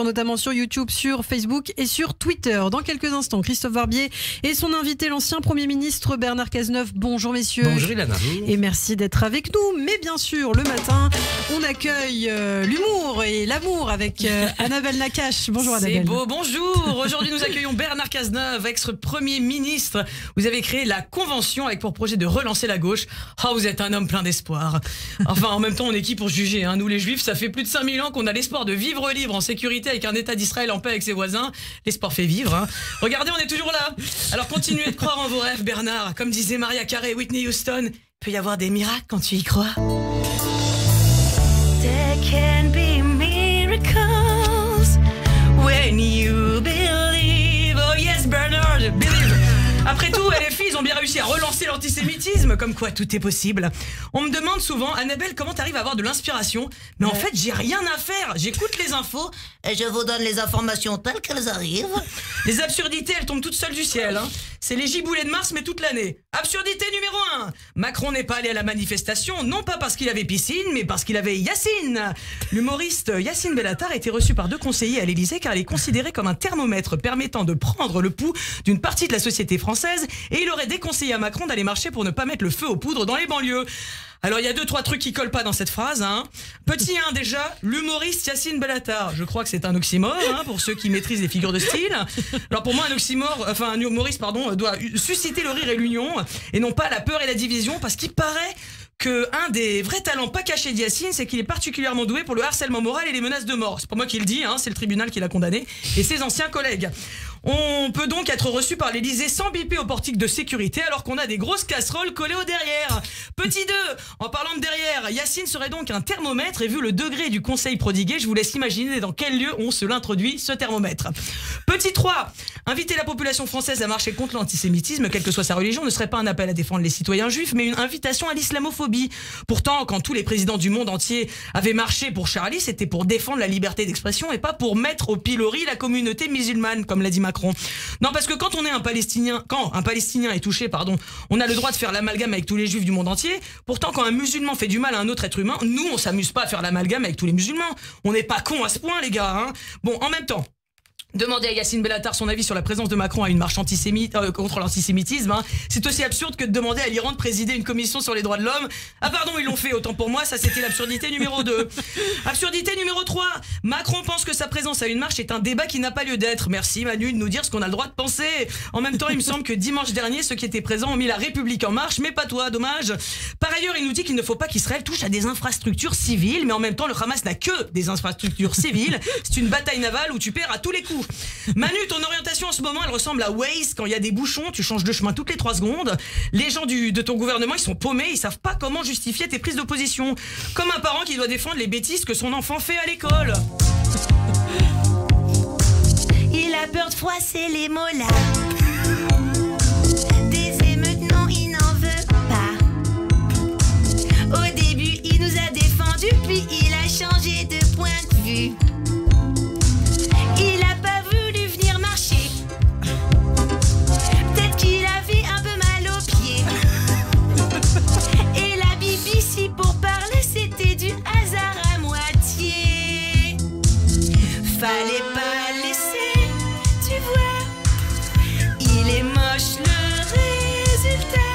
sûr, notamment sur YouTube, sur Facebook et sur Twitter. Dans quelques instants, Christophe Barbier et son invité, l'ancien Premier ministre Bernard Cazeneuve. Bonjour messieurs. Bonjour Ilana. Et merci d'être avec nous. Mais bien sûr, le matin, on accueille l'humour et l'amour avec Annabelle Nakache. Bonjour Annabelle. C'est beau, bonjour. Aujourd'hui, nous accueillons Bernard Cazeneuve, ex-premier ministre. Vous avez créé la Convention avec pour projet de relancer la gauche. Oh, vous êtes un homme plein d'espoir. Enfin, en même temps, on est qui pour juger, hein? Nous les Juifs, ça fait plus de 5000 ans qu'on a l'espoir de vivre libre, en sécurité, avec un État d'Israël en paix avec ses voisins. L'espoir fait vivre, hein. Regardez, on est toujours là. Alors continuez de croire en vos rêves, Bernard. Comme disait Mariah Carey et Whitney Houston, il peut y avoir des miracles quand tu y crois. There can be miracles when you believe. Oh yes, Bernard, believe. Après tout, LFI, ils ont bien réussi à relancer l'antisémitisme, comme quoi tout est possible. On me demande souvent, Annabelle, comment t'arrives à avoir de l'inspiration? Mais en fait, j'ai rien à faire. J'écoute les infos Et je vous donne les informations telles qu'elles arrivent. Les absurdités, elles tombent toutes seules du ciel, hein. C'est les giboulées de Mars, mais toute l'année. Absurdité numéro 1. Macron n'est pas allé à la manifestation, non pas parce qu'il avait piscine, mais parce qu'il avait Yacine. L'humoriste Yacine Bellatar a été reçu par 2 conseillers à l'Élysée car elle est considérée comme un thermomètre permettant de prendre le pouls d'une partie de la société française, et il aurait déconseillé à Macron d'aller marcher pour ne pas mettre le feu aux poudres dans les banlieues. Alors il y a 2-3 trucs qui collent pas dans cette phrase, hein. Petit 1 déjà, l'humoriste Yacine Bellatar. Je crois que c'est un oxymore, hein, pour ceux qui maîtrisent les figures de style. Alors pour moi un humoriste doit susciter le rire et l'union, et non pas la peur et la division, parce qu'il paraît que un des vrais talents pas cachés d'Yacine, c'est qu'il est particulièrement doué pour le harcèlement moral et les menaces de mort. C'est pas moi qui le dis, hein, c'est le tribunal qui l'a condamné et ses anciens collègues. On peut donc être reçu par l'Élysée sans biper au portique de sécurité alors qu'on a des grosses casseroles collées au derrière. Petit 2, en parlant de derrière, Yacine serait donc un thermomètre, et vu le degré du conseil prodigué, je vous laisse imaginer dans quel lieu on se l'introduit, ce thermomètre. Petit 3, inviter la population française à marcher contre l'antisémitisme, quelle que soit sa religion, ne serait pas un appel à défendre les citoyens juifs, mais une invitation à l'islamophobie. Pourtant, quand tous les présidents du monde entier avaient marché pour Charlie, c'était pour défendre la liberté d'expression et pas pour mettre au pilori la communauté musulmane, comme l'a dit Macron. Non, parce que quand un Palestinien est touché, on a le droit de faire l'amalgame avec tous les juifs du monde entier. Pourtant, quand un musulman fait du mal à un autre être humain, nous, on s'amuse pas à faire l'amalgame avec tous les musulmans. On n'est pas cons à ce point, les gars, hein. Bon, en même temps, demander à Yacine Bellatar son avis sur la présence de Macron à une marche contre l'antisémitisme, hein, c'est aussi absurde que de demander à l'Iran de présider une commission sur les droits de l'homme. Ah pardon, ils l'ont fait, autant pour moi, ça c'était l'absurdité numéro 2. Absurdité numéro 3, Macron pense que sa présence à une marche est un débat qui n'a pas lieu d'être. Merci Manu de nous dire ce qu'on a le droit de penser. En même temps, il me semble que dimanche dernier, ceux qui étaient présents ont mis la République en marche, mais pas toi, dommage. Par ailleurs, il nous dit qu'il ne faut pas qu'Israël touche à des infrastructures civiles, mais en même temps, le Hamas n'a que des infrastructures civiles. C'est une bataille navale où tu perds à tous les coups. Manu, ton orientation en ce moment, elle ressemble à Waze. Quand il y a des bouchons, tu changes de chemin toutes les 3 secondes. Les gens de ton gouvernement, ils sont paumés, ils savent pas comment justifier tes prises d'opposition. Comme un parent qui doit défendre les bêtises que son enfant fait à l'école. Il a peur de froisser les mollahs. Des émeutes, non, il n'en veut pas. Au début, il nous a défendus, puis il a changé de point de vue. Il a pas voulu venir marcher. Peut-être qu'il avait un peu mal aux pieds. Et la BBC pour parler, c'était du hasard à moitié. Fallait pas laisser, tu vois. Il est moche le résultat.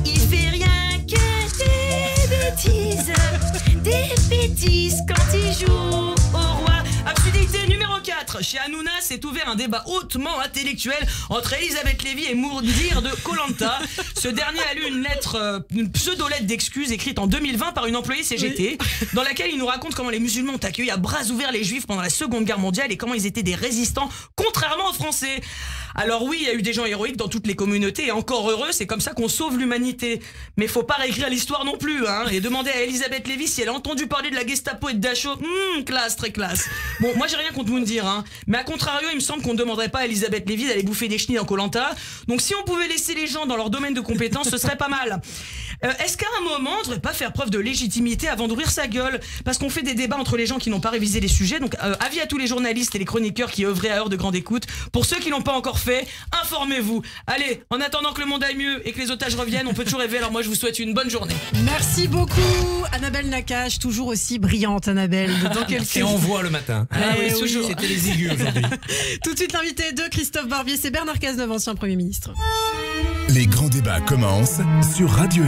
Il fait rien que des bêtises quand il joue au roi. Absurdité numéro 4. Chez Hanouna s'est ouvert un débat hautement intellectuel entre Elisabeth Lévy et Mourdir de Koh-Lanta. Ce dernier a lu une pseudo-lettre d'excuses écrite en 2020 par une employée CGT, dans laquelle il nous raconte comment les musulmans ont accueilli à bras ouverts les juifs pendant la Seconde Guerre mondiale et comment ils étaient des résistants, contrairement aux Français. Alors oui, il y a eu des gens héroïques dans toutes les communautés, et encore heureux, c'est comme ça qu'on sauve l'humanité. Mais faut pas réécrire l'histoire non plus, hein. Et demander à Elisabeth Lévy si elle a entendu parler de la Gestapo et de Dachau, classe, très classe. Bon, moi j'ai rien contre Moundir, hein. Mais à contrario, il me semble qu'on ne demanderait pas à Elisabeth Lévy d'aller bouffer des chenilles dans Koh-Lanta. Donc si on pouvait laisser les gens dans leur domaine de compétence, ce serait pas mal. Est-ce qu'à un moment, on ne devrait pas faire preuve de légitimité avant d'ouvrir sa gueule? Parce qu'on fait des débats entre les gens qui n'ont pas révisé les sujets. Donc, avis à tous les journalistes et les chroniqueurs qui œuvraient à Heure de Grande Écoute. Pour ceux qui l'ont pas encore fait, informez-vous. Allez, en attendant que le monde aille mieux et que les otages reviennent, on peut toujours rêver. Alors moi, je vous souhaite une bonne journée. Merci beaucoup, Annabelle Nakache, toujours aussi brillante, Annabelle. Dans quelques... Et on voit le matin. oui, Toujours. C'était les aigus aujourd'hui. Tout de suite, l'invité de Christophe Barbier, c'est Bernard Cazeneuve, ancien Premier ministre. Les grands débats commencent sur Radio